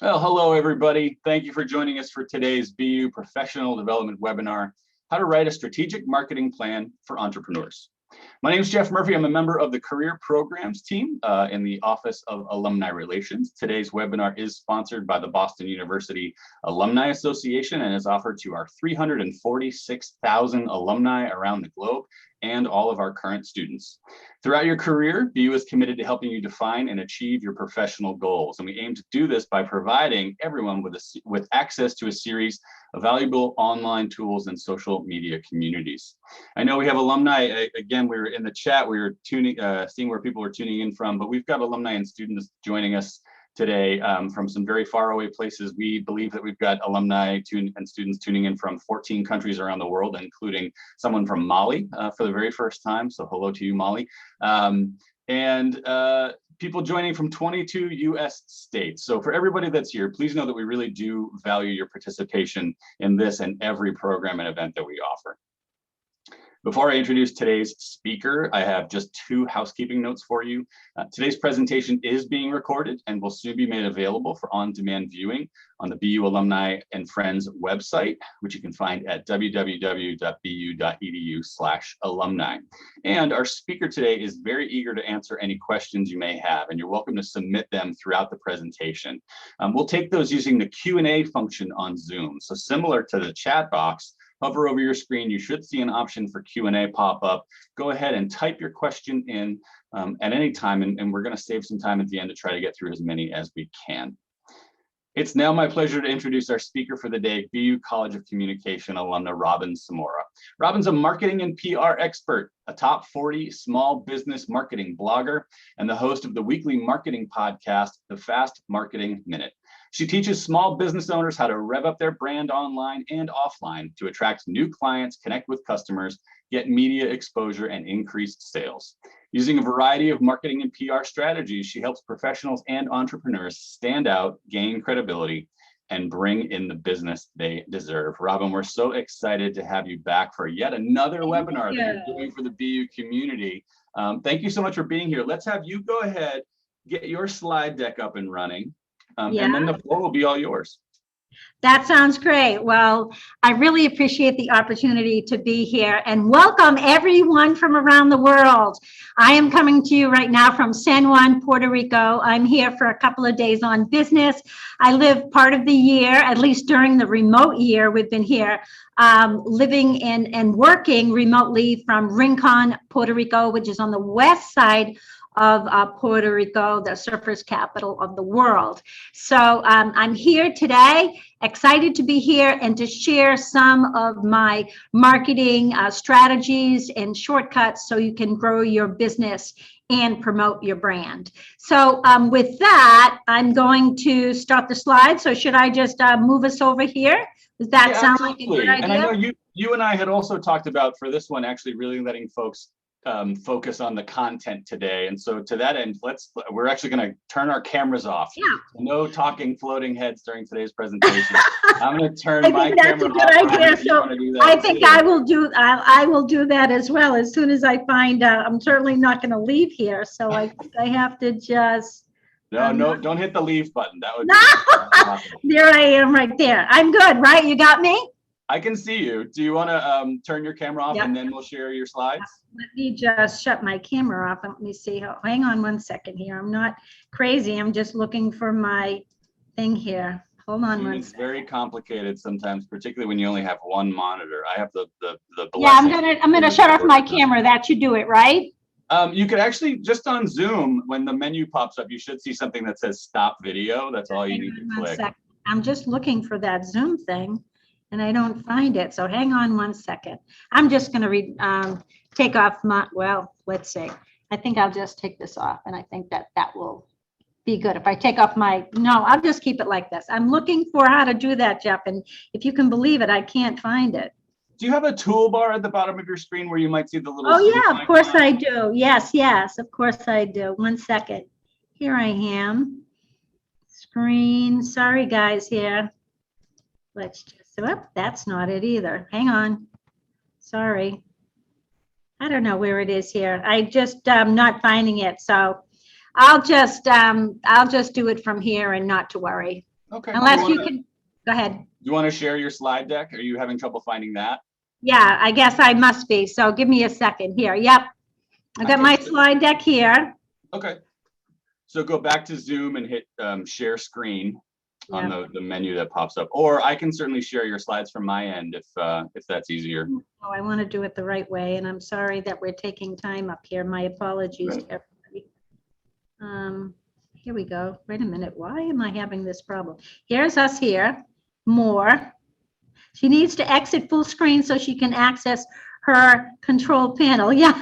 Well, hello, everybody. Thank you for joining us for today's BU Professional Development webinar, How to Write a Strategic Marketing Plan for Entrepreneurs. My name is Jeff Murphy. I'm a member of the Career Programs team in the Office of Alumni Relations. Today's webinar is sponsored by the Boston University Alumni Association and is offered to our 346,000 alumni around the globe and all of our current students. Throughout your career, BU is committed to helping you define and achieve your professional goals. And we aim to do this by providing everyone with access to a series of valuable online tools and social media communities. I know we have alumni, again, we were in the chat, we were seeing where people were tuning in from, but we've got alumni and students joining us today from some very far away places. We believe that we've got alumni and students tuning in from 14 countries around the world, including someone from Mali for the very first time. So hello to you, Mali. People joining from 22 US states. So for everybody that's here, please know that we really do value your participation in this and every program and event that we offer. Before I introduce today's speaker, I have just two housekeeping notes for you. Today's presentation is being recorded and will soon be made available for on-demand viewing on the BU Alumni and Friends website, which you can find at www.bu.edu/alumni. And our speaker today is very eager to answer any questions you may have, and you're welcome to submit them throughout the presentation. We'll take those using the Q&A function on Zoom. So similar to the chat box, hover over your screen, you should see an option for Q&A pop up. Go ahead and type your question in at any time, and we're going to save some time at the end to try to get through as many as we can. It's now my pleasure to introduce our speaker for the day, BU College of Communication alumna Robin Samora. Robin's a marketing and PR expert, a top 40 small business marketing blogger, and the host of the weekly marketing podcast, The Fast Marketing Minute. She teaches small business owners how to rev up their brand online and offline to attract new clients, connect with customers, get media exposure, and increase sales. Using a variety of marketing and PR strategies, she helps professionals and entrepreneurs stand out, gain credibility, and bring in the business they deserve. Robin, we're so excited to have you back for yet another webinar that you're doing for the BU community. Thank you so much for being here. Let's have you go ahead, get your slide deck up and running. And then the floor will be all yours. That sounds great. Well, I really appreciate the opportunity to be here and welcome everyone from around the world. I am coming to you right now from San Juan, Puerto Rico. I'm here for a couple of days on business. I live part of the year, at least during the remote year, we've been here living in and working remotely from Rincon, Puerto Rico, which is on the west side of Puerto Rico, the surfers capital of the world. So I'm here today, excited to be here and to share some of my marketing strategies and shortcuts so you can grow your business and promote your brand. So with that, I'm going to start the slide. So should I just move us over here? Does that sound like a good idea? And I know you and I had also talked about for this one, actually really letting folks focus on the content today. And so to that end, we're actually going to turn our cameras off. Yeah. No talking floating heads during today's presentation. I'm going to turn my camera off. That's a good idea. So I think I will do that as well. As soon as I find I'm certainly not going to leave here. So I have to just no, don't hit the leave button. That would be there I am right there. I'm good, right? You got me? I can see you. Do you want to turn your camera off and then we'll share your slides? Let me just shut my camera off. Let me see. Hang on one second here. I'm not crazy. I'm just looking for my thing here. Hold on one second. It's very complicated sometimes, particularly when you only have one monitor. I have the yeah, I'm gonna shut off my camera. That should do it, right? You could actually, just on Zoom, when the menu pops up, you should see something that says stop video. That's all you need to click. I'm just looking for that Zoom thing and I don't find it. So hang on one second. I'm just going to take off my, well, let's see. I think I'll just take this off and I think that will be good. If I take off no, I'll just keep it like this. I'm looking for how to do that, Jeff. And if you can believe it, I can't find it. Do you have a toolbar at the bottom of your screen where you might see the little? Oh yeah, of course I do. Yes, of course I do. 1 second. Here I am. Screen. Sorry guys here. Let's just, that's not it either. Hang on. Sorry. I don't know where it is here. I just not finding it. So I'll just do it from here and not to worry. Okay. Unless you can, go ahead. Do you want to share your slide deck? Are you having trouble finding that? Yeah, I guess I must be. So give me a second here. Yep. I got my slide deck here. Okay. So go back to Zoom and hit share screen on the menu that pops up, or I can certainly share your slides from my end if that's easier. Oh, I want to do it the right way, and I'm sorry that we're taking time up here. My apologies to everybody. Here we go. Wait a minute. Why am I having this problem? Here's us here. More. She needs to exit full screen so she can access her control panel. Yeah.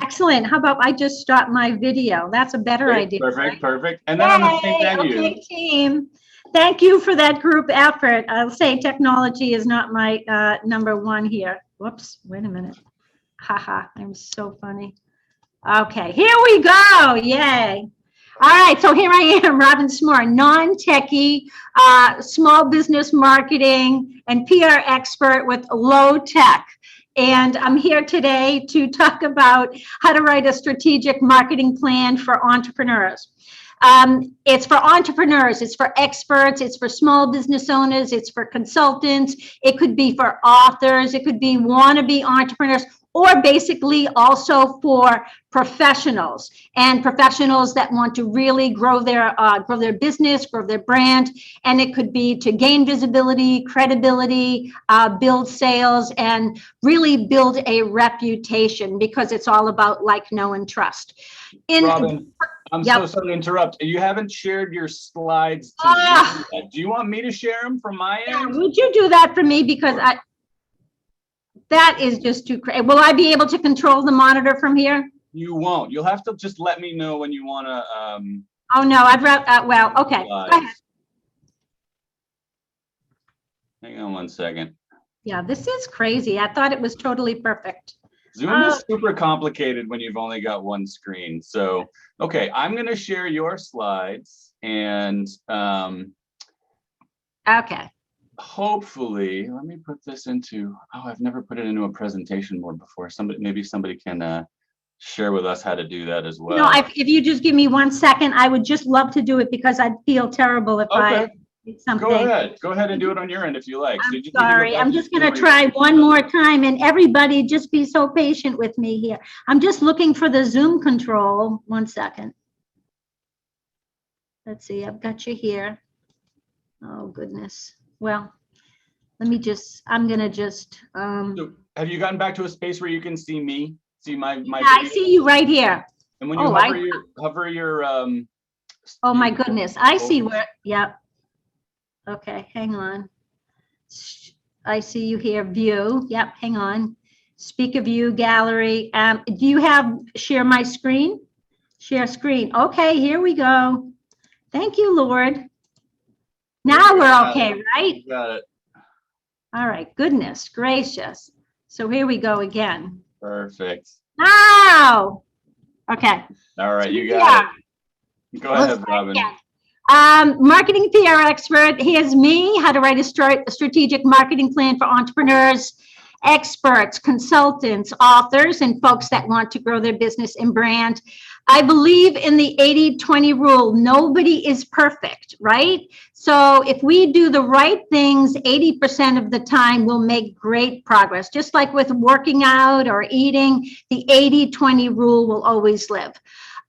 Excellent. How about I just stop my video? That's a better idea. Perfect, right? perfect. And then on the same venue. Okay, team. Thank you for that group effort. I'll say technology is not my number one here. Whoops, wait a minute. Haha, I'm so funny. Okay, here we go. Yay. All right, so here I am, Robin Samora, non-techie, small business marketing and PR expert with low tech. And I'm here today to talk about how to write a strategic marketing plan for entrepreneurs. It's for entrepreneurs, it's for experts, it's for small business owners, it's for consultants, it could be for authors, it could be wannabe entrepreneurs, or basically also for professionals and professionals that want to really grow their business, grow their brand. And it could be to gain visibility, credibility, build sales, and really build a reputation, because it's all about like, know, and trust. Robin, I'm so sorry to interrupt. You haven't shared your slides to Zoom yet. Do you want me to share them from my end? Yeah, would you do that for me? Because that is just too crazy. Will I be able to control the monitor from here? You won't. You'll have to just let me know when you want to. Oh, no, I'd rather, well, okay. Go ahead. Hang on one second. Yeah, this is crazy. I thought it was totally perfect. Zoom is super complicated when you've only got one screen. So, okay, I'm going to share your slides and okay. Hopefully, let me put this into, I've never put it into a presentation board before. Maybe somebody can share with us how to do that as well. No, if you just give me 1 second, I would just love to do it, because I'd feel terrible if I did something. Go ahead and do it on your end if you like. I'm sorry, I'm just going to try one more time, and everybody just be so patient with me here. I'm just looking for the Zoom control. 1 second. Let's see, I've got you here. Oh, goodness. Well, let me just, I'm going to just. So have you gotten back to a space where you can see me? See my yeah, I see you right here. And when you hover your oh my goodness, I see where, yep. Okay, hang on. I see you here, view. Yep, hang on. Speaker view, gallery. Do you have share my screen? Share screen. Okay, here we go. Thank you, Lord. Now we're okay, right? Got it. All right, goodness gracious. So here we go again. Perfect. Wow. Okay. All right, you got it. Go ahead, Robin. Marketing PR expert. Here's me, how to write a strategic marketing plan for entrepreneurs, experts, consultants, authors, and folks that want to grow their business and brand. I believe in the 80-20 rule. Nobody is perfect, right? So if we do the right things 80% of the time, we'll make great progress. Just like with working out or eating, the 80-20 rule will always live.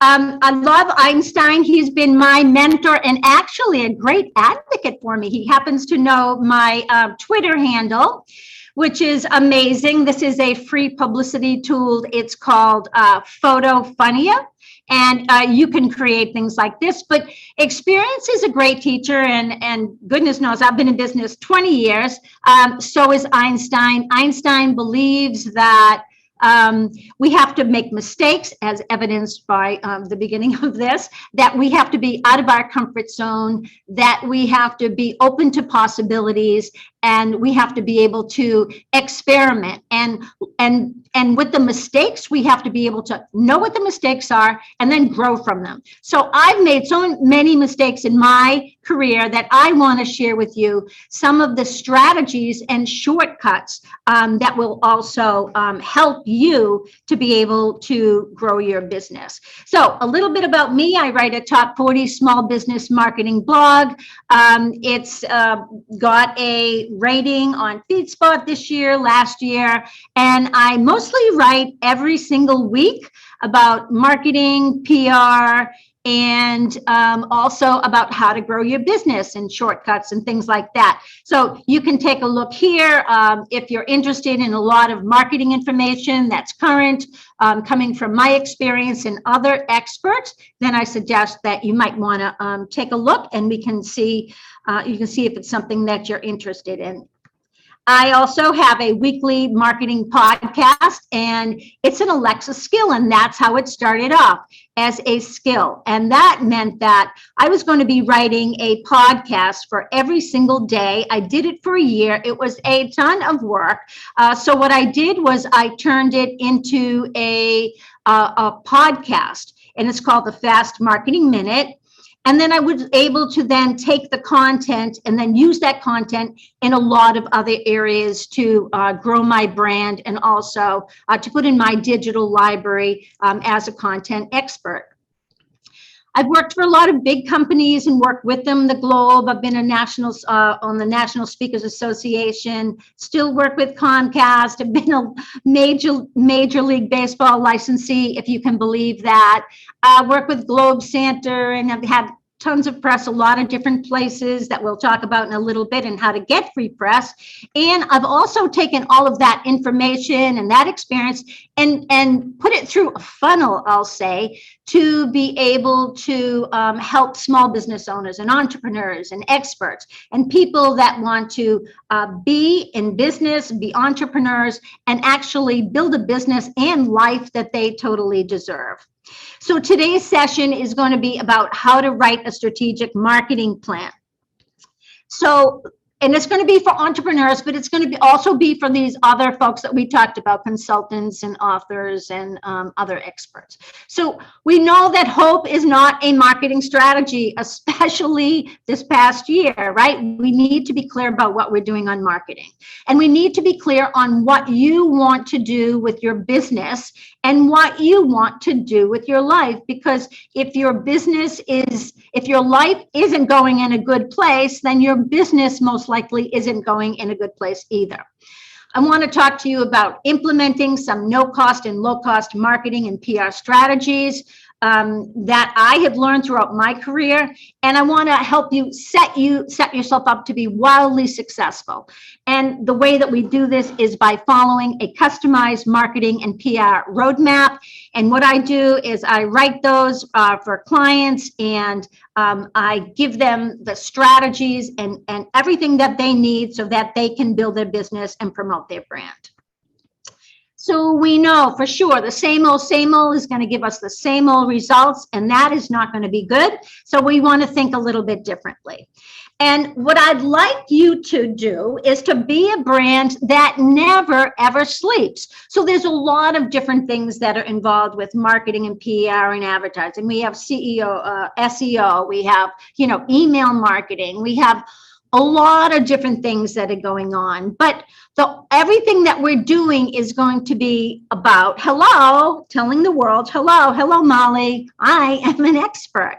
I love Einstein. He's been my mentor and actually a great advocate for me. He happens to know my Twitter handle, which is amazing. This is a free publicity tool. It's called Photofunia. And you can create things like this, but experience is a great teacher, and goodness knows I've been in business 20 years. So is Einstein. Einstein believes that we have to make mistakes, as evidenced by the beginning of this, that we have to be out of our comfort zone, that we have to be open to possibilities, and we have to be able to experiment. And with the mistakes, we have to be able to know what the mistakes are and then grow from them. So I've made so many mistakes in my career that I want to share with you some of the strategies and shortcuts that will also help you to be able to grow your business. So a little bit about me. I write a top 40 small business marketing blog. It's got a rating on FeedSpot this year, last year, and I mostly write every single week about marketing, PR, and also about how to grow your business and shortcuts and things like that. So you can take a look here if you're interested in a lot of marketing information that's current, coming from my experience and other experts, then I suggest that you might want to take a look, and we can see, you can see if it's something that you're interested in. I also have a weekly marketing podcast, and it's an Alexa skill, and that's how it started off, as a skill. And that meant that I was going to be writing a podcast for every single day. I did it for a year. It was a ton of work. So what I did was I turned it into a podcast, and it's called the Fast Marketing Minute. And then I was able to then take the content and then use that content in a lot of other areas to grow my brand, and also to put in my digital library as a content expert. I've worked for a lot of big companies and worked with them the globe. I've been a national on the National Speakers Association, still work with Comcast. I've been a Major League Baseball licensee, if you can believe that. I work with Globe Center, and I've had tons of press, a lot of different places that we'll talk about in a little bit, and how to get free press. And I've also taken all of that information and that experience and put it through a funnel, I'll say, to be able to help small business owners and entrepreneurs and experts and people that want to be in business, be entrepreneurs, and actually build a business and life that they totally deserve. So today's session is going to be about how to write a strategic marketing plan. So, and it's going to be for entrepreneurs, but it's going to also be for these other folks that we talked about, consultants and authors and other experts. So we know that hope is not a marketing strategy, especially this past year, right? We need to be clear about what we're doing on marketing. And we need to be clear on what you want to do with your business and what you want to do with your life. Because if your business is, if your life isn't going in a good place, then your business most likely isn't going in a good place either. I want to talk to you about implementing some no-cost and low-cost marketing and PR strategies that I have learned throughout my career, and I want to help you set yourself up to be wildly successful. And the way that we do this is by following a customized marketing and PR roadmap. And what I do is I write those for clients, and I give them the strategies and everything that they need so that they can build their business and promote their brand. So we know for sure the same old is going to give us the same old results, and that is not going to be good. So we want to think a little bit differently. And what I'd like you to do is to be a brand that never, ever sleeps. So there's a lot of different things that are involved with marketing and PR and advertising. We have SEO, we have, email marketing, we have a lot of different things that are going on, but everything that we're doing is going to be about, telling the world, hello, Molly, I am an expert.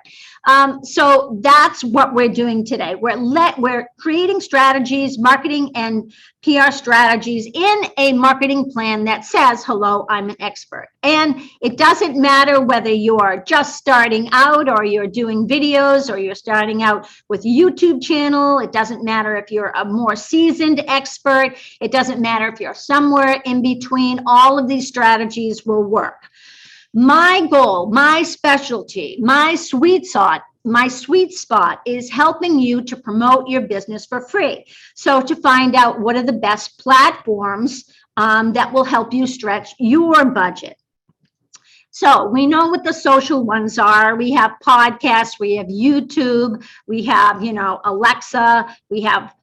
So that's what we're doing today. We're creating strategies, marketing and PR strategies in a marketing plan that says, hello, I'm an expert. And it doesn't matter whether you are just starting out or you're doing videos or you're starting out with a YouTube channel. It doesn't matter if you're a more seasoned expert. It doesn't matter if you're somewhere in between. All of these strategies will work. My goal, my specialty, my sweet spot is helping you to promote your business for free. So to find out what are the best platforms that will help you stretch your budget. So we know what the social ones are. We have podcasts, we have YouTube, we have, Alexa, we have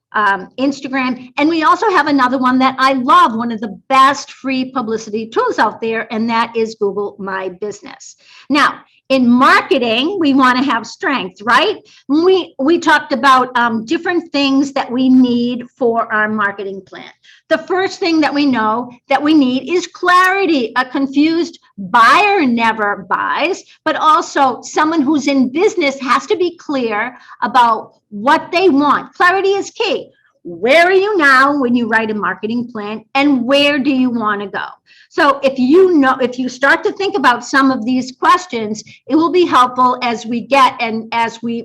Instagram, and we also have another one that I love, one of the best free publicity tools out there, and that is Google My Business. Now, In marketing, we want to have strength, right? We talked about different things that we need for our marketing plan. The first thing that we know that we need is clarity. A confused buyer never buys, but also someone who's in business has to be clear about what they want. Clarity is key. Where are you now when you write a marketing plan, and where do you want to go? So if you start to think about some of these questions, it will be helpful as we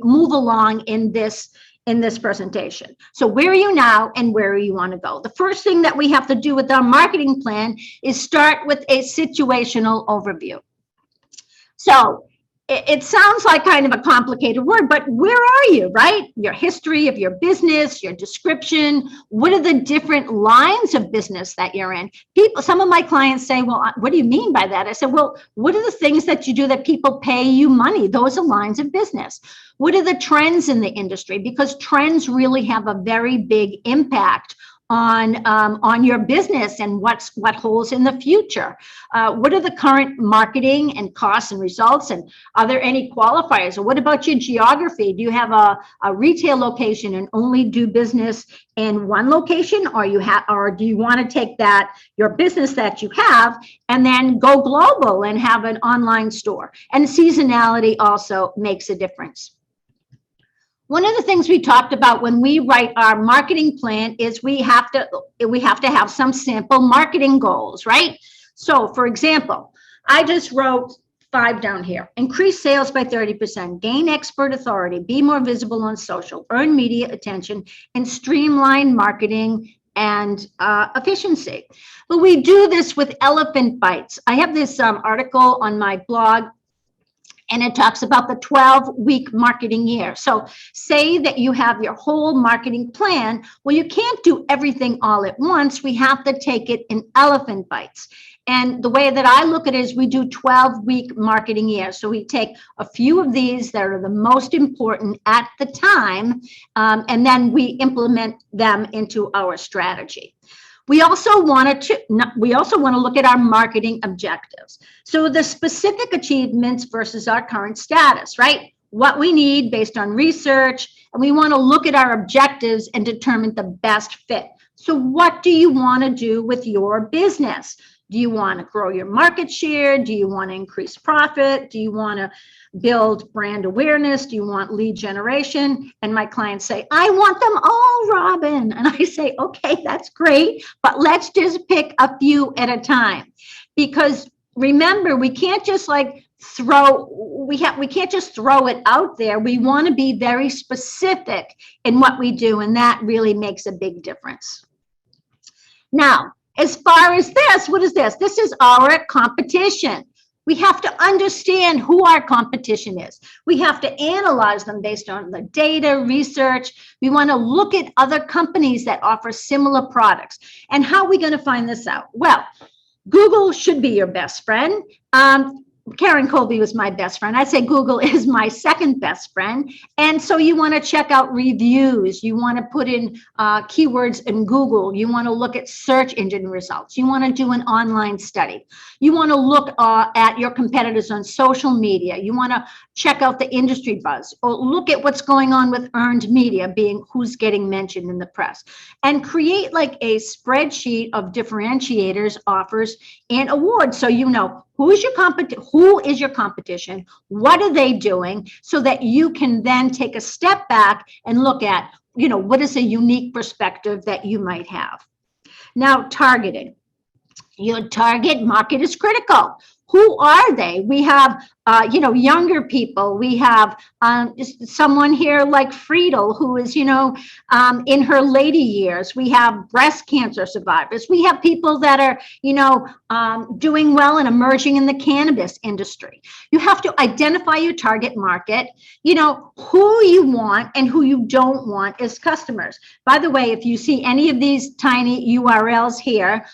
move along in this presentation. So where are you now and where you want to go? The first thing that we have to do with our marketing plan is start with a situational overview. So it sounds like kind of a complicated word, but where are you, right? Your history of your business, your description, what are the different lines of business that you're in? Some of my clients say, well, what do you mean by that? I said, well, what are the things that you do that people pay you money? Those are lines of business. What are the trends in the industry? Because trends really have a very big impact on your business and what holds in the future. What are the current marketing and costs and results, and are there any qualifiers? Or what about your geography? Do you have a retail location and only do business in one location, or do you want to take your business that you have and then go global and have an online store? And seasonality also makes a difference. One of the things we talked about when we write our marketing plan is we have to have some sample marketing goals, right? So for example, I just wrote 5 down here. Increase sales by 30%, gain expert authority, be more visible on social, earn media attention, and streamline marketing and efficiency. But we do this with elephant bites. I have this article on my blog, and it talks about the 12-week marketing year. So say that you have your whole marketing plan. Well, you can't do everything all at once. We have to take it in elephant bites. And the way that I look at it is we do 12-week marketing years. So we take a few of these that are the most important at the time, and then we implement them into our strategy. We also want to look at our marketing objectives. So the specific achievements versus our current status, right? What we need based on research, and we want to look at our objectives and determine the best fit. So what do you want to do with your business? Do you want to grow your market share? Do you want to increase profit? Do you want to build brand awareness? Do you want lead generation? And my clients say, I want them all, Robin. And I say, okay, that's great, but let's just pick a few at a time. Because remember, we can't just we can't just throw it out there. We want to be very specific in what we do, and that really makes a big difference. Now, as far as this, what is this? This is our competition. We have to understand who our competition is. We have to analyze them based on the data, research. We want to look at other companies that offer similar products. And how are we going to find this out? Well, Google should be your best friend. Karen Colby was my best friend. I'd say Google is my second best friend. And so you want to check out reviews. You want to put in keywords in Google. You want to look at search engine results. You want to do an online study. You want to look at your competitors on social media. You want to check out the industry buzz, or look at what's going on with earned media, being who's getting mentioned in the press, and create like a spreadsheet of differentiators, offers, and awards. So you know who is your competition, what are they doing, so that you can then take a step back and look at, what is a unique perspective that you might have. Now, targeting. Your target market is critical. Who are they? We have, younger people. We have someone here like Friedel, who is, in her later years. We have breast cancer survivors. We have people that are, doing well and emerging in the cannabis industry. You have to identify your target market, who you want and who you don't want as customers. By the way, if you see any of these tiny URLs here,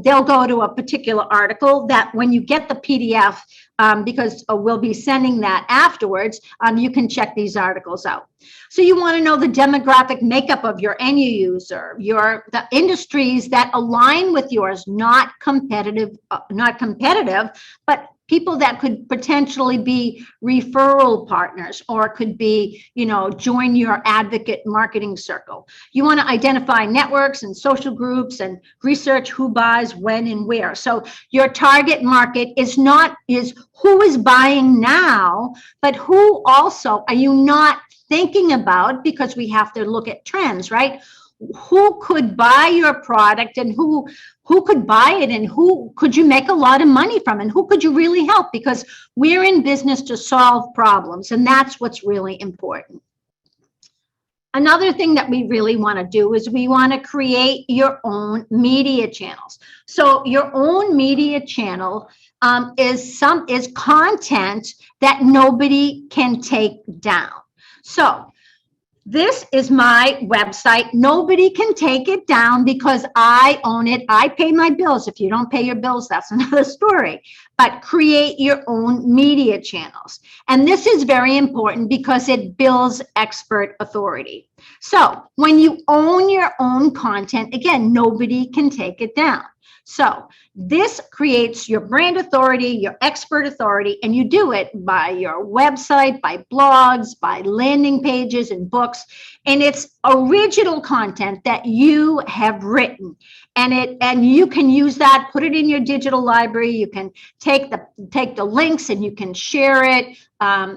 they'll go to a particular article that when you get the PDF, because we'll be sending that afterwards, you can check these articles out. So you want to know the demographic makeup of your end user, the industries that align with yours, not competitive, but people that could potentially be referral partners, or could be, join your advocate marketing circle. You want to identify networks and social groups and research who buys when and where. So your target market is who is buying now, but who also are you not thinking about, because we have to look at trends, right? Who could buy your product, and who could buy it, and who could you make a lot of money from, and who could you really help? Because we're in business to solve problems, and that's what's really important. Another thing that we really want to do is we want to create your own media channels. So your own media channel is content that nobody can take down. So this is my website. Nobody can take it down because I own it. I pay my bills. If you don't pay your bills, that's another story. But create your own media channels. And this is very important because it builds expert authority. So when you own your own content, again, nobody can take it down. So this creates your brand authority, your expert authority, and you do it by your website, by blogs, by landing pages and books. And it's original content that you have written. And you can use that, put it in your digital library. You can take the links and you can share it.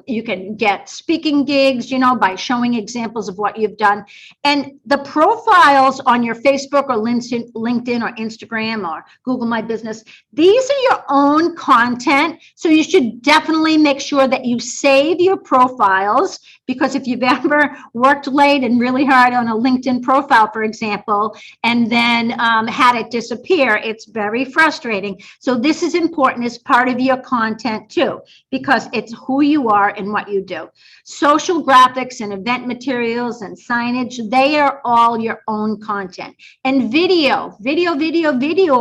You can get speaking gigs, by showing examples of what you've done. And the profiles on your Facebook or LinkedIn or Instagram or Google My Business, these are your own content. So you should definitely make sure that you save your profiles, because if you've ever worked late and really hard on a LinkedIn profile, for example, and then had it disappear, it's very frustrating. So this is important as part of your content too, because it's who you are and what you do. Social graphics and event materials and signage, they are all your own content. And video,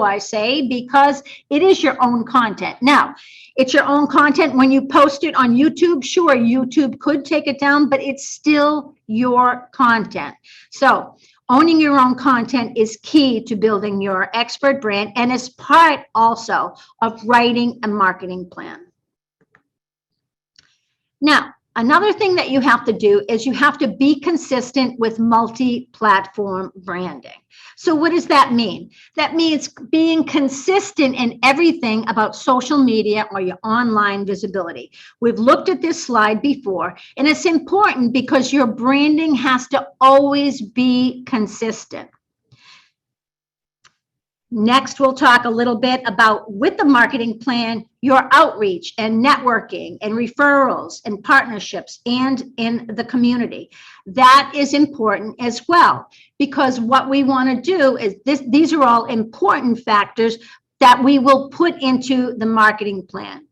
I say, because it is your own content. Now, it's your own content when you post it on YouTube. Sure, YouTube could take it down, but it's still your content. So owning your own content is key to building your expert brand, and is part also of writing a marketing plan. Now, another thing that you have to do is you have to be consistent with multi-platform branding. So what does that mean? That means being consistent in everything about social media or your online visibility. We've looked at this slide before, and it's important because your branding has to always be consistent. Next, we'll talk a little bit about, with the marketing plan, your outreach and networking and referrals and partnerships and in the community. That is important as well, because what we want to do is these are all important factors that we will put into the marketing plan.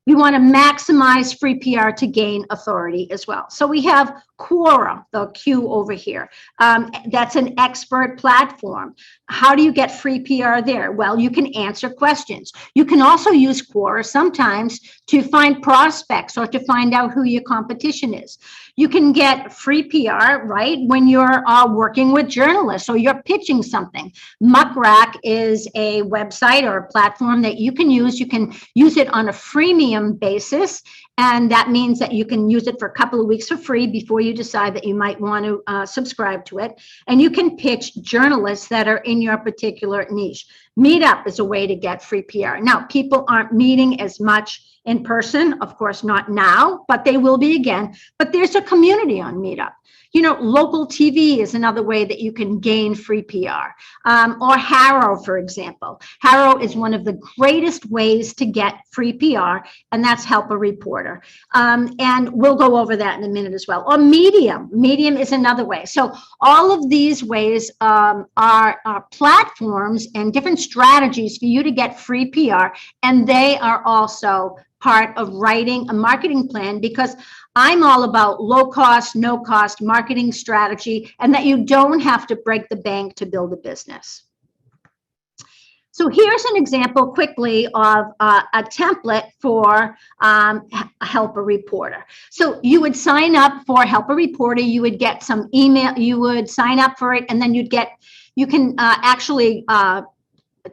We want to maximize free PR to gain authority as well. So we have Quora, the Q over here. That's an expert platform. How do you get free PR there? Well, you can answer questions. You can also use Quora sometimes to find prospects or to find out who your competition is. You can get free PR, right, when you're working with journalists or you're pitching something. Muck Rack is a website or a platform that you can use. You can use it on a freemium basis, and that means that you can use it for a couple of weeks for free before you decide that you might want to subscribe to it. And you can pitch journalists that are in your particular niche. Meetup is a way to get free PR. Now, people aren't meeting as much in person, of course, not now, but they will be again. But there's a community on Meetup. Local TV is another way that you can gain free PR. Or Harrow, for example. Harrow is one of the greatest ways to get free PR, and that's Help a Reporter. And we'll go over that in a minute as well. Or Medium. Medium is another way. So all of these ways are platforms and different strategies for you to get free PR, and they are also part of writing a marketing plan, because I'm all about low cost, no cost marketing strategy, and that you don't have to break the bank to build a business. So here's an example quickly of a template for Help a Reporter. So you would sign up for Help a Reporter, you would get some email, you would sign up for it, and then you can actually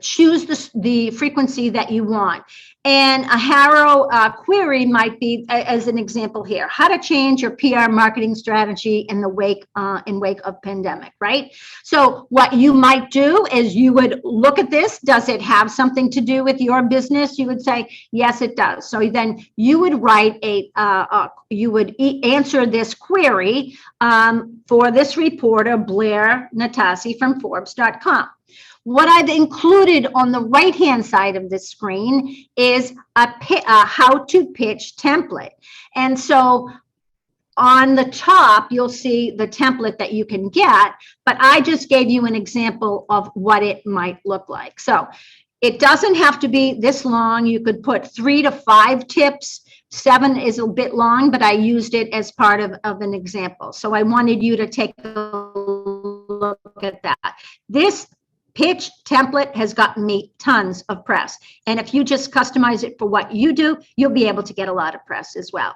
choose the frequency that you want. And a Harrow query might be, as an example here, how to change your PR marketing strategy in the wake of pandemic, right? So what you might do is you would look at this. Does it have something to do with your business? You would say, yes, it does. So then you would write answer this query for this reporter, Blair Natasi from Forbes.com. What I've included on the right-hand side of the screen is a how-to pitch template. And so on the top, you'll see the template that you can get, but I just gave you an example of what it might look like. So it doesn't have to be this long. You could put 3 to 5 tips. 7 is a bit long, but I used it as part of an example. So I wanted you to take a look at that. This pitch template has gotten me tons of press. And if you just customize it for what you do, you'll be able to get a lot of press as well.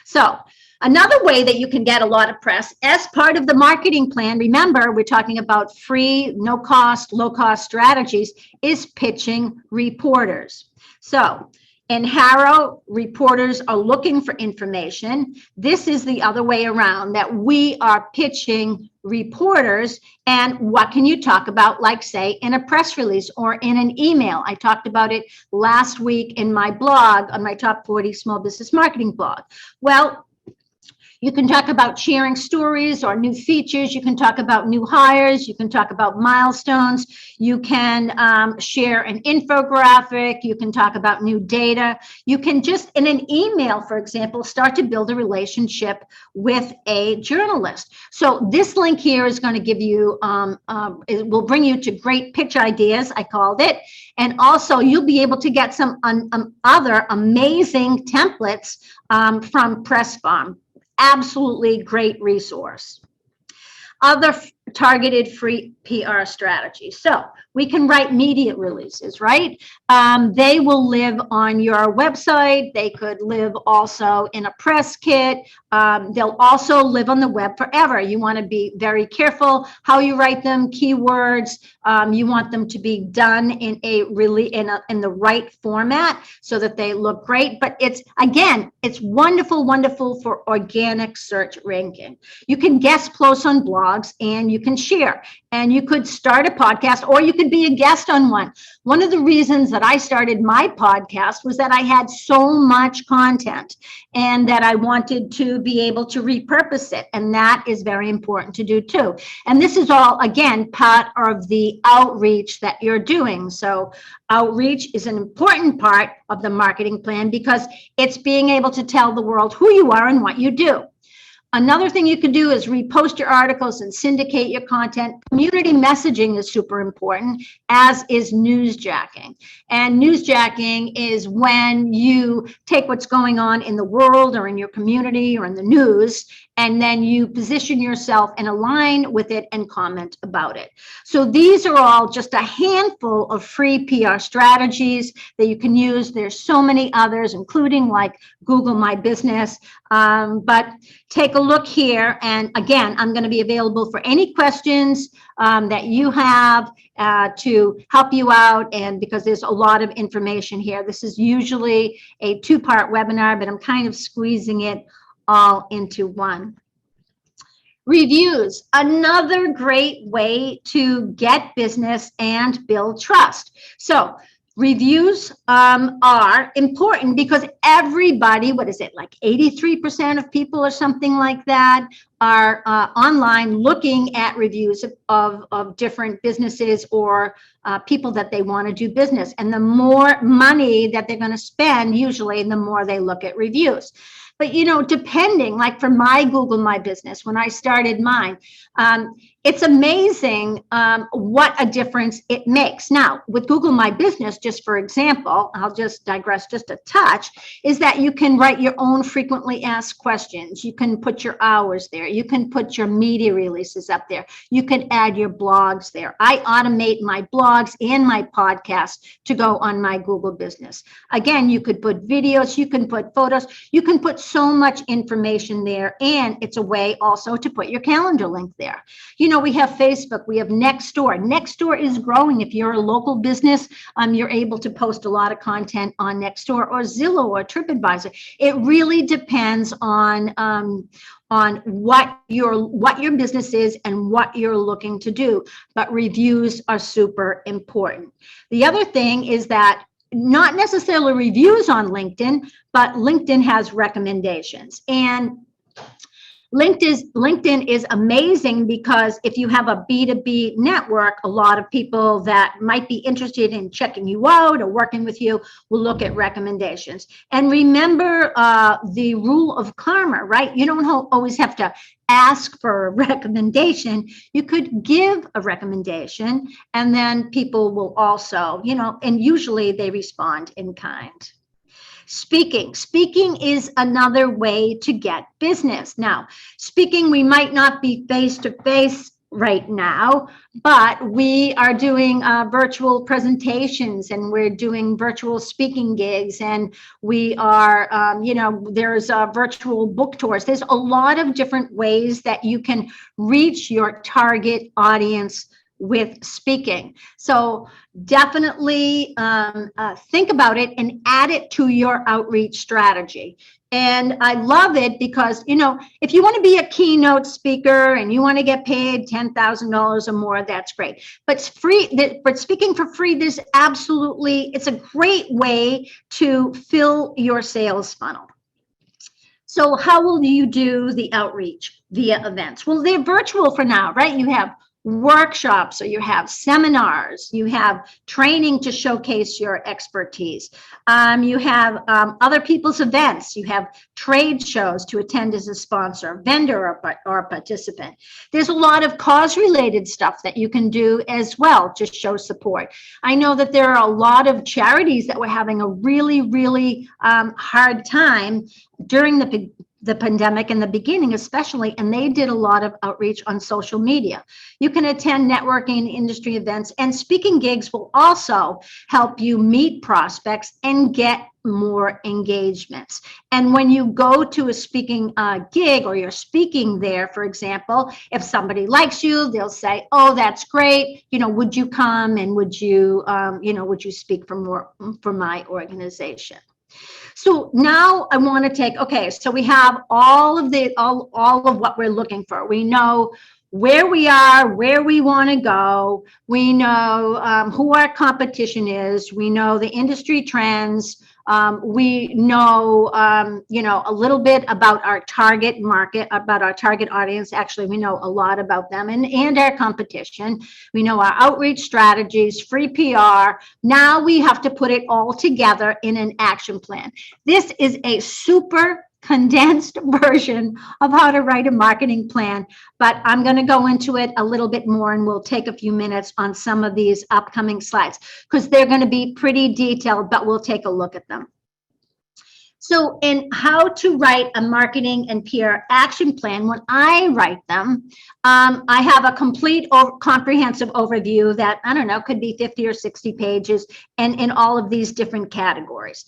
So another way that you can get a lot of press as part of the marketing plan, remember, we're talking about free, no cost, low cost strategies, is pitching reporters. So in Harrow, reporters are looking for information. This is the other way around, that we are pitching reporters. And what can you talk about, like, say, in a press release or in an email? I talked about it last week in my blog, on my Top 40 Small Business Marketing blog. Well, you can talk about sharing stories or new features. You can talk about new hires. You can talk about milestones. You can share an infographic. You can talk about new data. You can just, in an email, for example, start to build a relationship with a journalist. So this link here is going to give you, it will bring you to great pitch ideas, I called it. And also you'll be able to get some other amazing templates from Press Farm. Absolutely great resource. Other targeted free PR strategies. So we can write media releases, right? They will live on your website. They could live also in a press kit. They'll also live on the web forever. You want to be very careful how you write them, keywords. You want them to be done in in the right format so that they look great. But it's wonderful for organic search ranking. You can guest post on blogs and you can share, and you could start a podcast or you could be a guest on one. One of the reasons that I started my podcast was that I had so much content and that I wanted to be able to repurpose it. And that is very important to do too. And this is all, again, part of the outreach that you're doing. So outreach is an important part of the marketing plan because it's being able to tell the world who you are and what you do. Another thing you can do is repost your articles and syndicate your content. Community messaging is super important, as is newsjacking. And newsjacking is when you take what's going on in the world or in your community or in the news, and then you position yourself and align with it and comment about it. So these are all just a handful of free PR strategies that you can use. There's so many others, including like Google My Business. But take a look here. And again, I'm going to be available for any questions that you have to help you out. And because there's a lot of information here, this is usually a 2-part webinar, but I'm kind of squeezing it all into one. Reviews, another great way to get business and build trust. So reviews are important because everybody, what is it, like 83% of people or something like that are online looking at reviews of different businesses or people that they want to do business. And the more money that they're going to spend, usually, the more they look at reviews. But, you know, depending, like for my Google My Business, when I started mine, it's amazing what a difference it makes. Now, with Google My Business, just for example, I'll just digress just a touch, is that you can write your own frequently asked questions. You can put your hours there. You can put your media releases up there. You can add your blogs there. I automate my blogs and my podcasts to go on my Google Business. Again, you could put videos, you can put photos, you can put so much information there, and it's a way also to put your calendar link there. You know, we have Facebook, we have Nextdoor. Nextdoor is growing. If you're a local business, you're able to post a lot of content on Nextdoor or Zillow or TripAdvisor. It really depends on what your business is and what you're looking to do. But reviews are super important. The other thing is that not necessarily reviews on LinkedIn, but LinkedIn has recommendations. And LinkedIn is amazing because if you have a B2B network, a lot of people that might be interested in checking you out or working with you will look at recommendations. And remember the rule of karma, right? You don't always have to ask for a recommendation. You could give a recommendation, and then people will also, you know, and usually they respond in kind. Speaking is another way to get business. Now, speaking, we might not be face-to-face right now, but we are doing virtual presentations, and we're doing virtual speaking gigs, and we are, you know, there's virtual book tours. There's a lot of different ways that you can reach your target audience with speaking. So definitely think about it and add it to your outreach strategy. And I love it because, you know, if you want to be a keynote speaker and you want to get paid $10,000 or more, that's great. But speaking for free, it's a great way to fill your sales funnel. So how will you do the outreach via events? Well, they're virtual for now, right? You have workshops, or you have seminars, you have training to showcase your expertise. You have other people's events, you have trade shows to attend as a sponsor, vendor, or participant. There's a lot of cause-related stuff that you can do as well to show support. I know that there are a lot of charities that were having a really, really hard time during the pandemic in the beginning, especially, and they did a lot of outreach on social media. You can attend networking industry events, and speaking gigs will also help you meet prospects and get more engagements. And when you go to a speaking gig, or you're speaking there, for example, if somebody likes you, they'll say, "Oh, that's great. You know, would you come, and would you, would you speak for my organization?" So now I want to so we have all of what we're looking for. We know where we are, where we want to go. We know who our competition is. We know the industry trends. We know, a little bit about our target market, about our target audience. Actually, we know a lot about them and our competition. We know our outreach strategies, free PR. Now we have to put it all together in an action plan. This is a super condensed version of how to write a marketing plan, but I'm going to go into it a little bit more, and we'll take a few minutes on some of these upcoming slides because they're going to be pretty detailed, but we'll take a look at them. So in how to write a marketing and PR action plan, when I write them, I have a complete comprehensive overview that, I don't know, could be 50 or 60 pages, and in all of these different categories.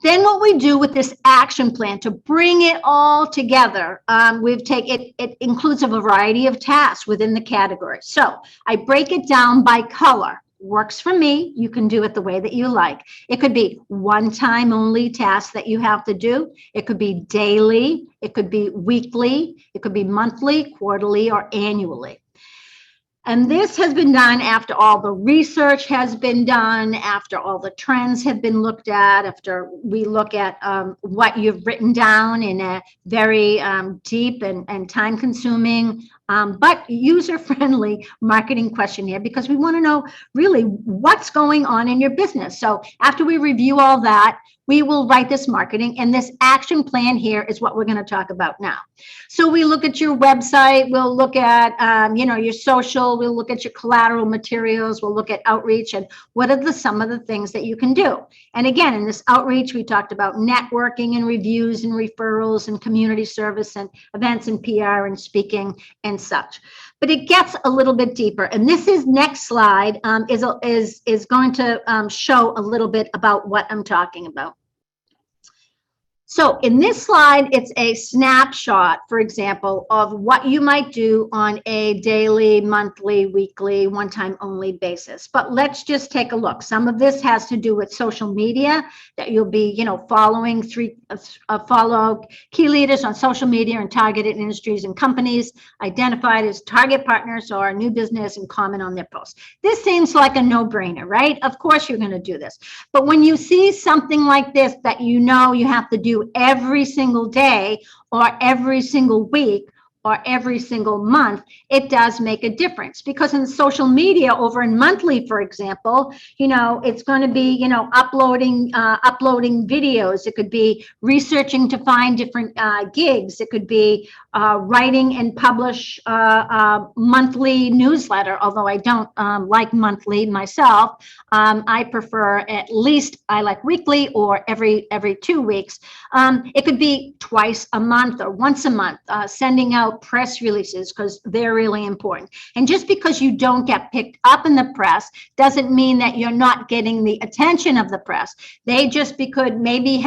Then what we do with this action plan to bring it all together, it includes a variety of tasks within the category. So I break it down by color. Works for me. You can do it the way that you like. It could be one-time only tasks that you have to do. It could be daily. It could be weekly. It could be monthly, quarterly, or annually. And this has been done after all the research has been done, after all the trends have been looked at, after we look at what you've written down in a very deep and time-consuming but user-friendly marketing questionnaire, because we want to know really what's going on in your business. So after we review all that, we will write this marketing, and this action plan here is what we're going to talk about now. So we look at your website, we'll look at your social, we'll look at your collateral materials, we'll look at outreach, and what are some of the things that you can do. And again, in this outreach, we talked about networking and reviews and referrals and community service and events and PR and speaking and such. But it gets a little bit deeper, and this next slide is going to show a little bit about what I'm talking about. So in this slide, it's a snapshot, for example, of what you might do on a daily, monthly, weekly, one-time only basis. But let's just take a look. Some of this has to do with social media, that you'll be, following follow key leaders on social media and targeted industries and companies identified as target partners or new business and comment on their posts. This seems like a no-brainer, right? Of course you're going to do this. But when you see something like this that you have to do every single day or every single week or every single month, it does make a difference. Because in social media, over in monthly, for example, it's going to be, uploading videos. It could be researching to find different gigs. It could be writing and publish a monthly newsletter, although I don't like monthly myself. I prefer I like weekly or every 2 weeks. It could be twice a month or once a month, sending out press releases, because they're really important. And just because you don't get picked up in the press doesn't mean that you're not getting the attention of the press. They just could maybe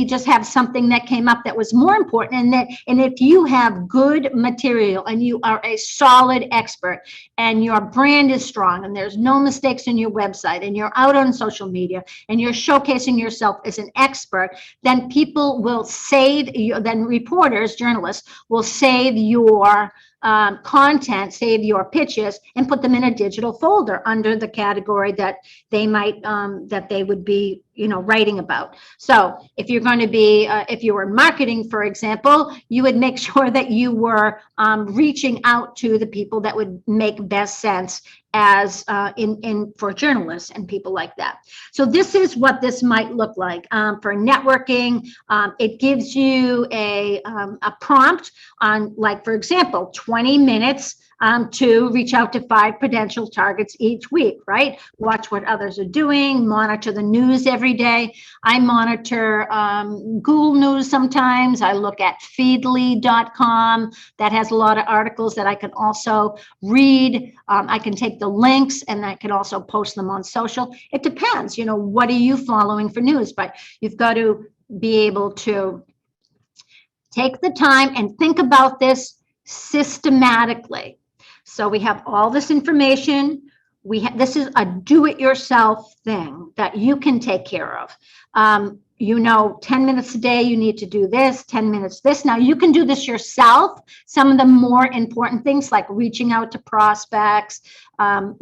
just have something that came up that was more important. And if you have good material and you are a solid expert and your brand is strong and there's no mistakes in your website and you're out on social media and you're showcasing yourself as an expert, then people will save you, then reporters, journalists will save your content, save your pitches, and put them in a digital folder under the category that they might, that they would be, writing about. So if you're going to be, if you were marketing, for example, you would make sure that you were reaching out to the people that would make best sense as for journalists and people like that. So this is what this might look like for networking. It gives you a prompt on, like, for example, 20 minutes to reach out to 5 potential targets each week, right? Watch what others are doing, monitor the news every day. I monitor Google News sometimes. I look at feedly.com. That has a lot of articles that I can also read. I can take the links and I can also post them on social. It depends, what are you following for news? But you've got to be able to take the time and think about this systematically. So we have all this information. This is a do-it-yourself thing that you can take care of. 10 minutes a day, you need to do this, 10 minutes this. Now, you can do this yourself. Some of the more important things, like reaching out to prospects, writing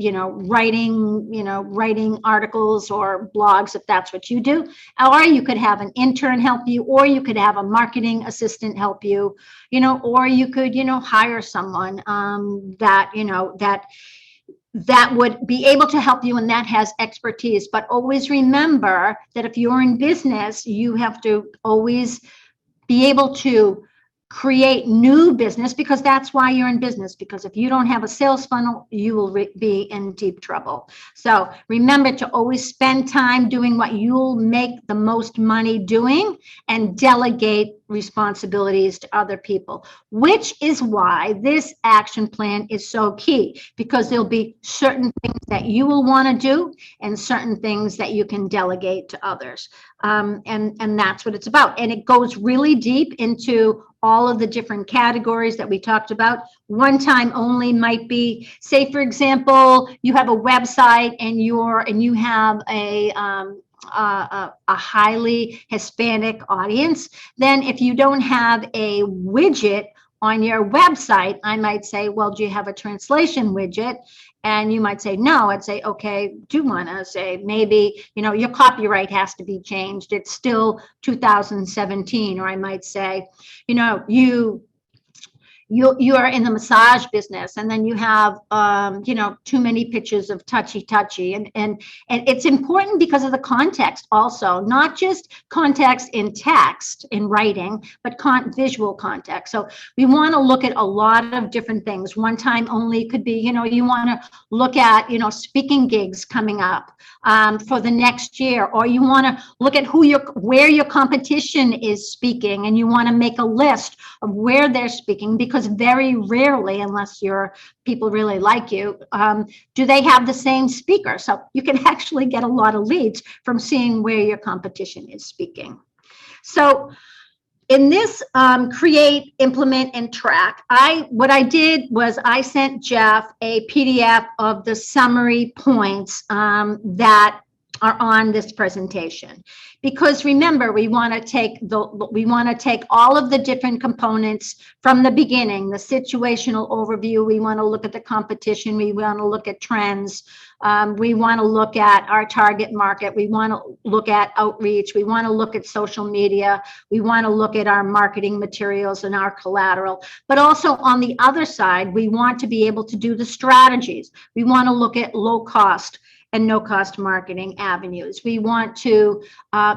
articles or blogs, if that's what you do. Or you could have an intern help you, or you could have a marketing assistant help you, or you could, hire someone that would be able to help you and that has expertise. But always remember that if you're in business, you have to always be able to create new business, because that's why you're in business. Because if you don't have a sales funnel, you will be in deep trouble. So remember to always spend time doing what you'll make the most money doing, and delegate responsibilities to other people, which is why this action plan is so key, because there'll be certain things that you will want to do and certain things that you can delegate to others. And that's what it's about. And it goes really deep into all of the different categories that we talked about. One time only might be, say, for example, you have a website and you have a highly Hispanic audience. Then if you don't have a widget on your website, I might say, well, do you have a translation widget? And you might say, no. I'd say, okay, do you want to say, maybe, your copyright has to be changed. It's still 2017. Or I might say, you are in the massage business, and then you have too many pictures of touchy, and it's important because of the context also, not just context in text, in writing, but visual context. So we want to look at a lot of different things. One time only could be, you want to look at, speaking gigs coming up for the next year, or you want to look at where your competition is speaking, and you want to make a list of where they're speaking, because very rarely, unless people really like you, do they have the same speaker. So you can actually get a lot of leads from seeing where your competition is speaking. So in this create, implement, and track, what I did was I sent Jeff a PDF of the summary points that are on this presentation. Because remember, we want to take all of the different components from the beginning, the situational overview. We want to look at the competition. We want to look at trends. We want to look at our target market. We want to look at outreach. We want to look at social media. We want to look at our marketing materials and our collateral. But also on the other side, we want to be able to do the strategies. We want to look at low cost and no cost marketing avenues. We want to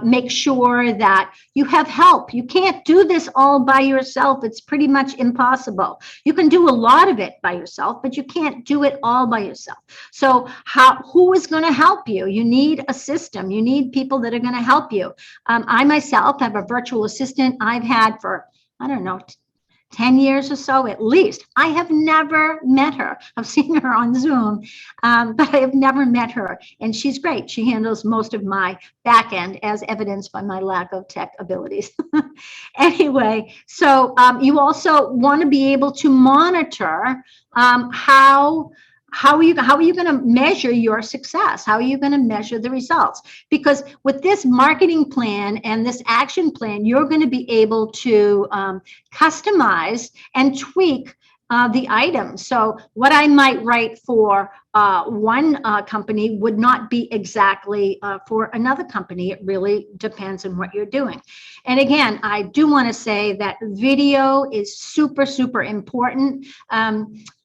make sure that you have help. You can't do this all by yourself. It's pretty much impossible. You can do a lot of it by yourself, but you can't do it all by yourself. So who is going to help you? You need a system. You need people that are going to help you. I myself have a virtual assistant I've had for, I don't know, 10 years or so at least. I have never met her. I've seen her on Zoom, but I have never met her. And she's great. She handles most of my back end, as evidenced by my lack of tech abilities. Anyway, so you also want to be able to monitor how are you going to measure your success? How are you going to measure the results? Because with this marketing plan and this action plan, you're going to be able to customize and tweak the items. So what I might write for one company would not be exactly for another company. It really depends on what you're doing. And again, I do want to say that video is super, super important.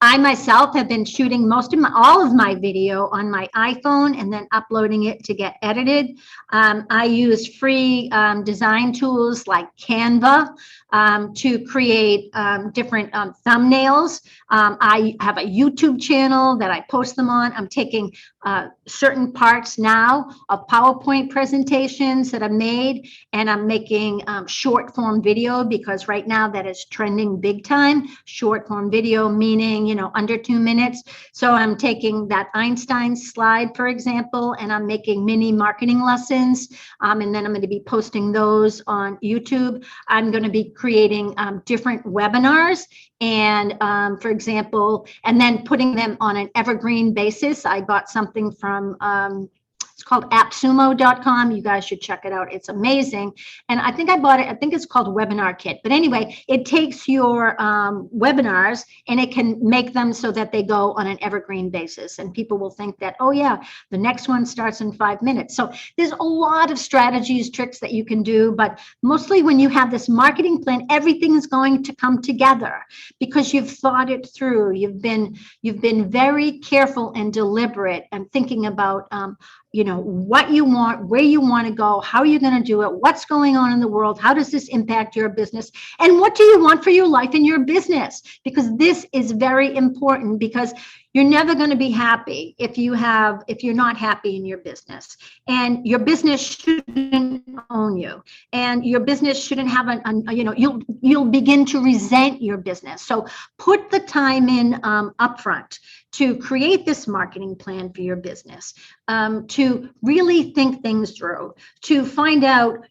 I myself have been shooting all of my video on my iPhone and then uploading it to get edited. I use free design tools like Canva to create different thumbnails. I have a YouTube channel that I post them on. I'm taking certain parts now of PowerPoint presentations that I've made, and I'm making short form video, because right now that is trending big time. Short form video meaning, under 2 minutes. So I'm taking that Einstein slide, for example, and I'm making mini marketing lessons. And then I'm going to be posting those on YouTube. I'm going to be creating different webinars, and for example, and then putting them on an evergreen basis. I got something from it's called appsumo.com. You guys should check it out. It's amazing. And I think I bought it. I think it's called Webinar Kit. But anyway, it takes your webinars and it can make them so that they go on an evergreen basis. And people will think that, oh yeah, the next one starts in 5 minutes. So there's a lot of strategies, tricks that you can do. But mostly when you have this marketing plan, everything is going to come together because you've thought it through. You've been very careful and deliberate and thinking about what you want, where you want to go, how you're going to do it, what's going on in the world, how does this impact your business, and what do you want for your life and your business? Because this is very important, because you're never going to be happy if you're not happy in your business, and your business shouldn't own you, and your business shouldn't have you'll begin to resent your business. So put the time in upfront to create this marketing plan for your business, to really think things through, to find out,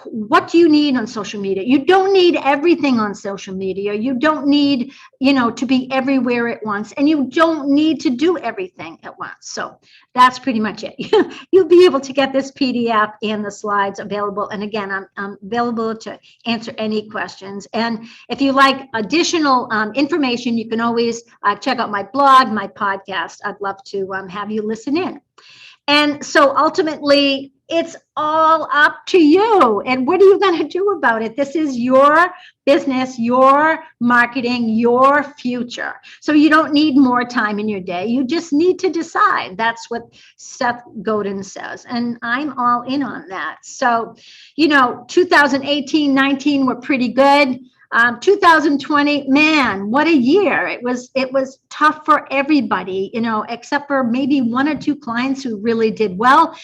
what do you need on social media? You don't need everything on social media. You don't need, to be everywhere at once, and you don't need to do everything at once. So that's pretty much it. You'll be able to get this PDF and the slides available. And again, I'm available to answer any questions. And if you like additional information, you can always check out my blog, my podcast. I'd love to have you listen in. And so ultimately, it's all up to you. And what are you going to do about it? This is your business, your marketing, your future. So you don't need more time in your day. You just need to decide. That's what Seth Godin says. And I'm all in on that. So, 2018, 19 were pretty good. 2020, man, what a year. It was tough for everybody, except for maybe one or two clients who really did well.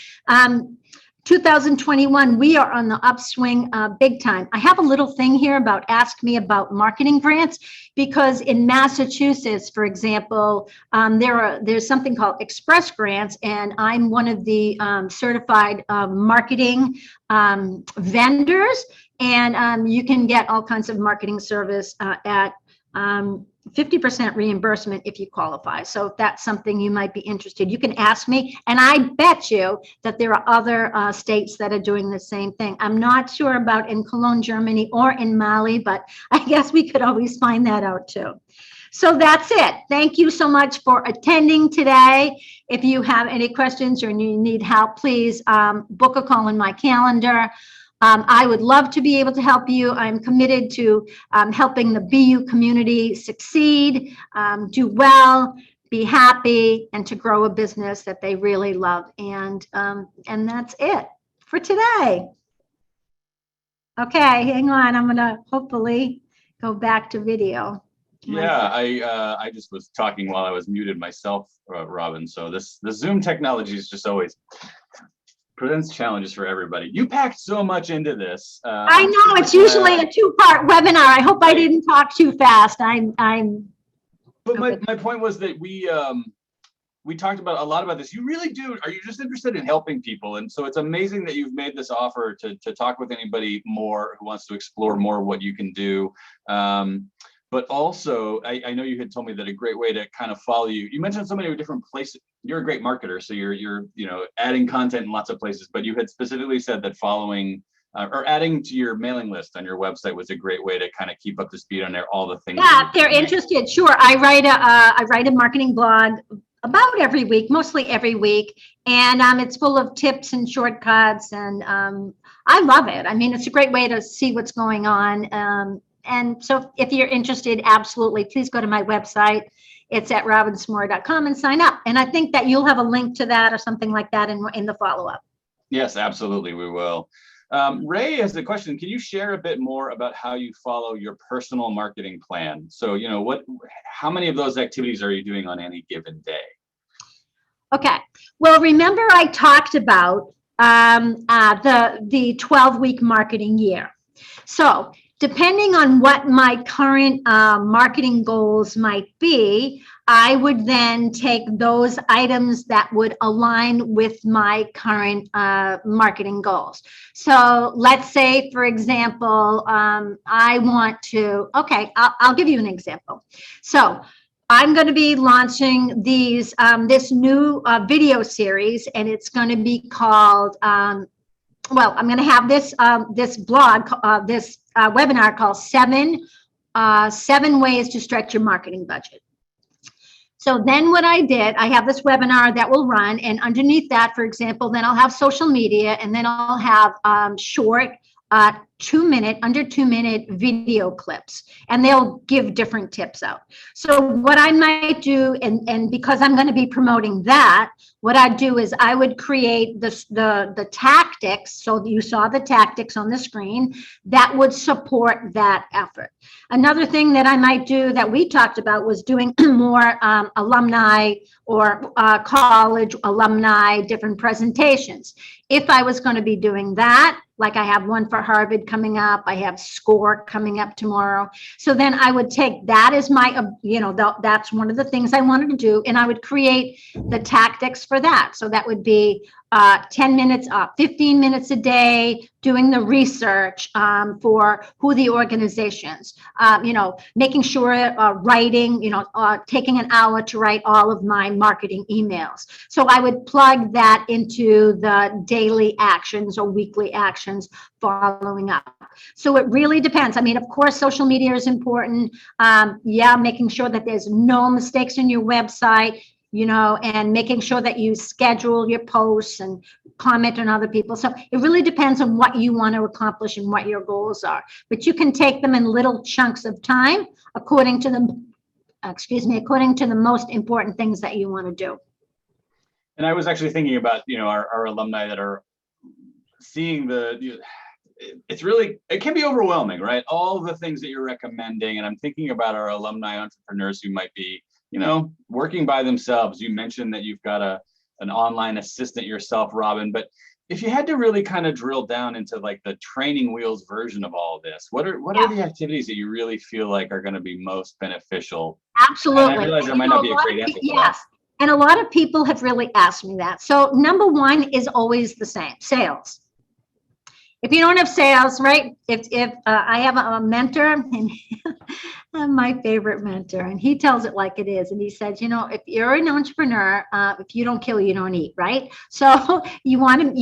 2021, we are on the upswing big time. I have a little thing here about ask me about marketing grants, because in Massachusetts, for example, there's something called Express Grants, and I'm one of the certified marketing vendors, and you can get all kinds of marketing service at 50% reimbursement if you qualify. So if that's something you might be interested, you can ask me. And I bet you that there are other states that are doing the same thing. I'm not sure about in Cologne, Germany, or in Mali, but I guess we could always find that out too. So that's it. Thank you so much for attending today. If you have any questions or you need help, please book a call in my calendar. I would love to be able to help you. I'm committed to helping the BU community succeed, do well, be happy, and to grow a business that they really love. And that's it for today. Okay, hang on. I'm gonna hopefully go back to video. Yeah, I just was talking while I was muted myself, Robin. So the Zoom technology is just always presents challenges for everybody. You packed so much into this. I know, it's usually a two-part webinar. I hope I didn't talk too fast. But okay. my point was that we talked about a lot about this. You really do. Are you just interested in helping people? And so it's amazing that you've made this offer to talk with anybody more who wants to explore more of what you can do. But also, I know you had told me that a great way to kind of follow you. You mentioned so many different places. You're a great marketer, so you're adding content in lots of places. But you had specifically said that following or adding to your mailing list on your website was a great way to kind of keep up to speed on all the things. Yeah, if they're interested, sure. I write a marketing blog about every week, mostly every week, and it's full of tips and shortcuts, and I love it. I mean, it's a great way to see what's going on. And so if you're interested, absolutely, please go to my website. It's at robinsamora.com and sign up. And I think that you'll have a link to that or something like that in the follow-up. Yes, absolutely, we will. Ray has a question. Can you share a bit more about how you follow your personal marketing plan? So, how many of those activities are you doing on any given day? Okay. Well, remember I talked about the 12-week marketing year. So depending on what my current marketing goals might be, I would then take those items that would align with my current marketing goals. So let's say, for example, I want to, I'll give you an example. So I'm going to be launching this new video series, and it's going to be called, I'm going to have this blog, this webinar called seven ways to stretch your marketing budget. So then what I did, I have this webinar that will run, and underneath that, for example, then I'll have social media, and then I'll have short, under 2-minute video clips, and they'll give different tips out. So what I might do, and because I'm going to be promoting that, what I'd do is I would create the tactics. So you saw the tactics on the screen that would support that effort. Another thing that I might do that we talked about was doing more alumni or college alumni different presentations. If I was going to be doing that, like I have one for Harvard coming up, I have SCORE coming up tomorrow. So then I would take that as my, that's one of the things I wanted to do, and I would create the tactics for that. So that would be 10 minutes, 15 minutes a day, doing the research for who the organizations, making sure writing, taking an hour to write all of my marketing emails. So I would plug that into the daily actions or weekly actions following up. So it really depends. I mean, of course, social media is important. Making sure that there's no mistakes in your website, and making sure that you schedule your posts and comment on other people. So it really depends on what you want to accomplish and what your goals are. But you can take them in little chunks of time according to the most important things that you want to do. And I was actually thinking about, our alumni that are seeing it can be overwhelming, right? All the things that you're recommending. And I'm thinking about our alumni entrepreneurs who might be, working by themselves. You mentioned that you've got an online assistant yourself, Robin, but if you had to really kind of drill down into like the training wheels version of all this, what are the activities that you really feel like are going to be most beneficial? And I Absolutely. realize there might not be a great answer for that. Yes. And a lot of people have really asked me that. So number one is always the same, sales. If you don't have sales, right? If I have a mentor, and my favorite mentor, and he tells it like it is. And he says, if you're an entrepreneur, if you don't kill, you don't eat, right? So you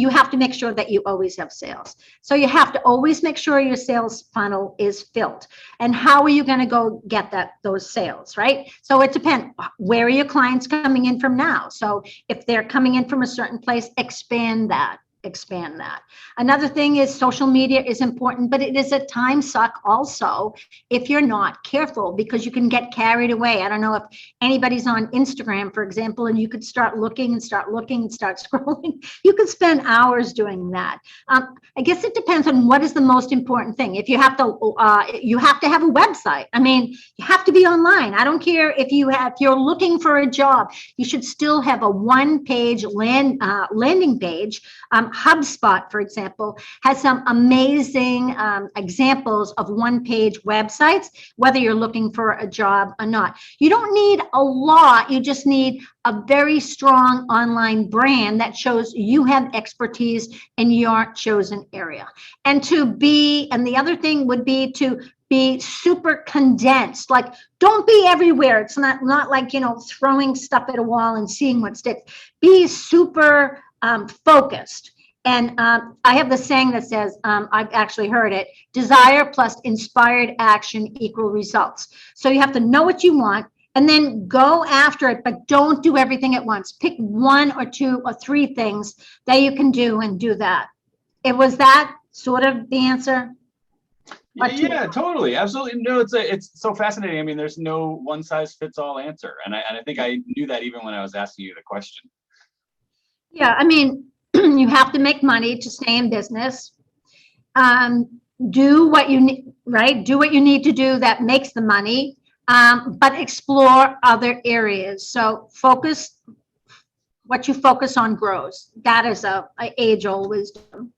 have to make sure that you always have sales. So you have to always make sure your sales funnel is filled. And how are you going to go get those sales, right? So it depends. Where are your clients coming in from now? So if they're coming in from a certain place, expand that. Another thing is social media is important, but it is a time suck also if you're not careful, because you can get carried away. I don't know if anybody's on Instagram, for example, and you could start looking and start scrolling. You could spend hours doing that. I guess it depends on what is the most important thing. If you have to have a website. I mean, you have to be online. I don't care if you're looking for a job, you should still have a one-page landing page. HubSpot, for example, has some amazing examples of one-page websites, whether you're looking for a job or not. You don't need a lot. You just need a very strong online brand that shows you have expertise in your chosen area. And the other thing would be to be super condensed. Like, don't be everywhere. It's not like, throwing stuff at a wall and seeing what sticks. Be super focused. And I have the saying that says, I've actually heard it, desire plus inspired action equal results. So you have to know what you want and then go after it, but don't do everything at once. Pick one or two or three things that you can do and do that. Was that sort of the answer? Yeah, totally. Absolutely. No, it's so fascinating. I mean, there's no one size fits all answer. And I think I knew that even when I was asking you the question. Yeah, I mean, you have to make money to stay in business. Do what you need, right? Do what you need to do that makes the money, but explore other areas. So what you focus on grows. That is a age-old wisdom.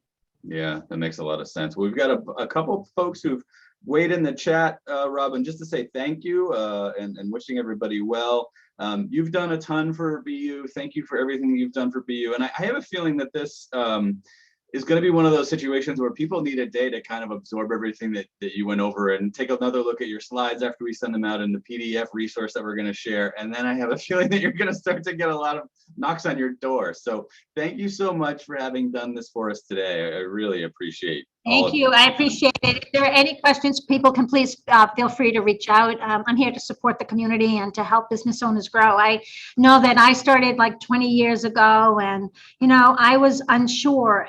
Yeah, that makes a lot of sense. We've got a couple of folks who've weighed in the chat, Robin, just to say thank you and wishing everybody well. You've done a ton for BU. Thank you for everything you've done for BU. And I have a feeling that this is going to be one of those situations where people need a day to kind of absorb everything that you went over and take another look at your slides after we send them out in the PDF resource that we're going to share. And then I have a feeling that you're going to start to get a lot of knocks on your door. So thank you so much for having done this for us today. I really appreciate Thank you. I appreciate it. If there are any questions, people can please feel free to reach out. I'm here to support the community and to help business owners grow. I know that I started like 20 years ago and, I was unsure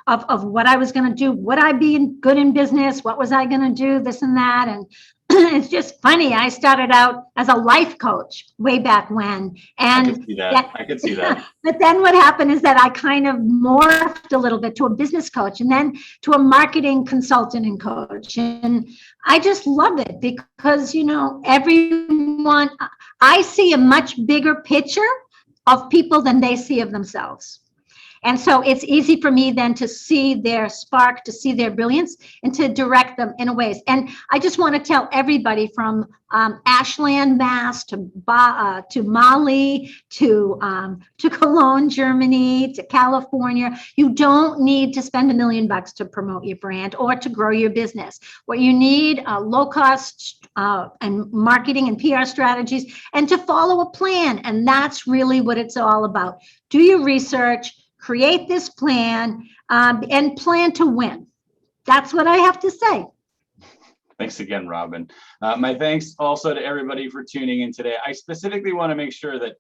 of what I was going to do. Would I be good in business? What was I going to do? This and that. And it's just funny. I started out as a life coach way back when. And I could see that. But then what happened is that I kind of morphed a little bit to a business coach and then to a marketing consultant and coach. And I just love it because, everyone, I see a much bigger picture of people than they see of themselves. And so it's easy for me then to see their spark, to see their brilliance, and to direct them in ways. And I just want to tell everybody from Ashland, Mass, to Mali, to Cologne, Germany, to California. You don't need to spend $1 million to promote your brand or to grow your business. What you need low cost and marketing and PR strategies, and to follow a plan. And that's really what it's all about. Do your research. Create this plan and plan to win. That's what I have to say. Thanks again, Robin. My thanks also to everybody for tuning in today. I specifically want to make sure that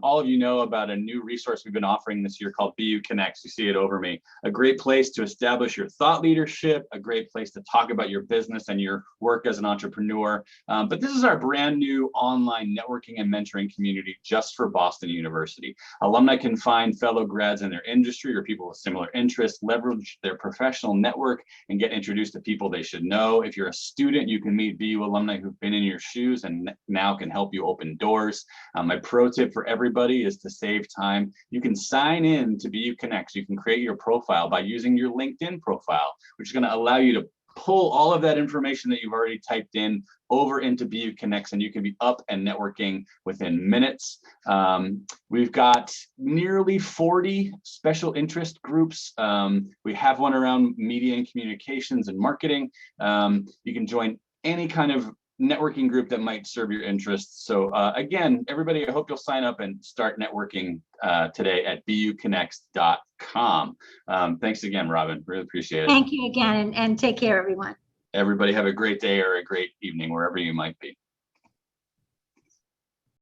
all of you know about a new resource we've been offering this year called BU Connects. You see it over me. A great place to establish your thought leadership, a great place to talk about your business and your work as an entrepreneur. But this is our brand new online networking and mentoring community just for Boston University. Alumni can find fellow grads in their industry or people with similar interests, leverage their professional network, and get introduced to people they should know. If you're a student, you can meet BU alumni who've been in your shoes and now can help you open doors. My pro tip for for everybody is to save time. You can sign in to BU Connects. You can create your profile by using your LinkedIn profile, which is going to allow you to pull all of that information that you've already typed in over into BU Connects, and you can be up and networking within minutes. We've got nearly 40 special interest groups. We have one around media and communications and marketing. You can join any kind of networking group that might serve your interests. So again, everybody, I hope you'll sign up and start networking today at buconnects.com. Thanks again, Robin. Really appreciate it. Thank you again, and take care, everyone. Everybody have a great day or a great evening, wherever you might be.